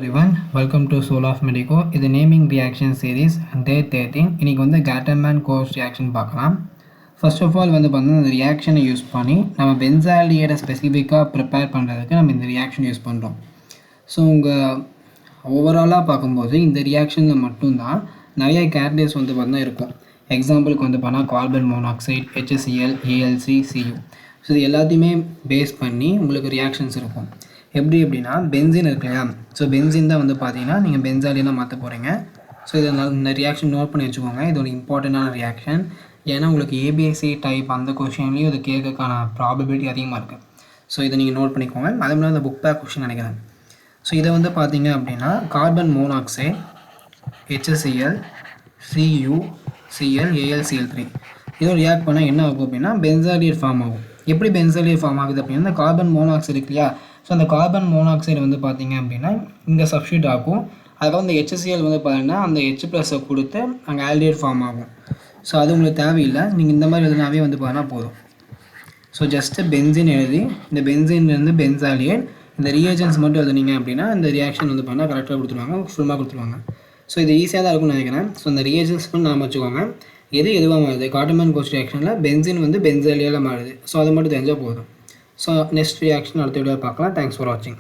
Everyone, welcome to Soul of Medico. இது naming reaction series டே 13. இன்றைக்கி வந்து கேட்டர்மேன் கோர்ஸ் ரியாக்ஷன் பார்க்கலாம். ஃபர்ஸ்ட் ஆஃப் ஆல் வந்து பார்த்தீங்கன்னா இந்த ரியாக்ஷனை யூஸ் பண்ணி நம்ம பென்சால்டியரை ஸ்பெசிஃபிக்காக ப்ரிப்பேர் பண்ணுறதுக்கு நம்ம இந்த ரியாக்ஷன் யூஸ் பண்ணுறோம். ஸோ உங்கள் ஓவராலாக பார்க்கும்போது இந்த ரியாக்ஷனில் மட்டும்தான் நிறைய கேட்டலிஸ்ட் வந்து பார்த்தீங்கன்னா இருக்கும். எக்ஸாம்பிளுக்கு வந்து பார்த்தா carbon monoxide, HCl, ALC, Cu. So இது எல்லாத்தையுமே பேஸ் பண்ணி உங்களுக்கு ரியாக்ஷன்ஸ் இருக்கும். எப்படின்னா பென்சின் இருக்கு இல்லையா? ஸோ பென்சின் தான் வந்து பார்த்தீங்கன்னா நீங்கள் பென்சாலியெல்லாம் மாற்ற போகிறீங்க. ஸோ இதை இந்த ரியாக்ஷன் நோட் பண்ணி வச்சுக்கோங்க. இது ஒரு இம்பார்ட்டண்ட்டான ரியாக்ஷன். ஏன்னா உங்களுக்கு ஏபிஎஸ்சி டைப் அந்த கொஷின்லேயும் இது கேட்கறதுக்கான ப்ராபபிலிட்டி அதிகமாக இருக்குது. ஸோ இதை நீங்கள் நோட் பண்ணிக்கோங்க. அதே மாதிரி அந்த புக் பேக் கொஷின் நினைக்கிறேன். ஸோ இதை வந்து பார்த்தீங்க அப்படின்னா carbon monoxide, HCl, Cu, Cl, AlCl3 இதோட ரியாக்ட் பண்ணால் என்ன ஆகும் அப்படின்னா பென்சாலியர் ஃபார்ம் ஆகும். எப்படி பென்சாலியர் ஃபார்ம் ஆகுது அப்படின்னா இந்த கார்பன் மோனாக்சைடு இருக்கு இல்லையா? ஸோ அந்த கார்பன் மோனாக்சைடு வந்து பார்த்திங்க அப்படின்னா இங்கே சப்ஸ்டியூட் ஆகும். அதுக்கப்புறம் இந்த HCl வந்து பார்த்திங்கன்னா அந்த H+ கொடுத்து அங்கே ஆல்டிஹைட் ஃபார்ம் ஆகும். ஸோ அது உங்களுக்கு தேவையில்லை. நீங்கள் இந்த மாதிரி எழுதினாவே வந்து பார்த்தீங்கன்னா போதும். ஸோ ஜஸ்ட்டு பென்சின் எழுதி இந்த பென்சின்லேருந்து பென்சாலியேட் இந்த ரியேஜன்ஸ் மட்டும் எழுதுனீங்க அப்படின்னா இந்த ரியாக்ஷன் வந்து பார்த்தீங்கன்னா கரெக்டாக கொடுத்துருவாங்க, ஃபுல்லாக கொடுத்துருவாங்க. ஸோ இது ஈஸியாக தான் இருக்கும்னு நினைக்கிறேன். ஸோ இந்த ரியேஜன்ஸ் மட்டும் நாம் வச்சுக்கோங்க. எதுவாக மாறுது கார்பன் கோர்ஸ் ரியாக்ஷனில் பென்சின் வந்து பென்சாலியால் மாறுது. ஸோ அது மட்டும் தெரிஞ்சால் போதும். ஸோ நெக்ஸ்ட் ரியாக்ஷன் அடுத்த வீடியோவில் பார்க்கலாம். தேங்க்ஸ் ஃபார் வாட்சிங்.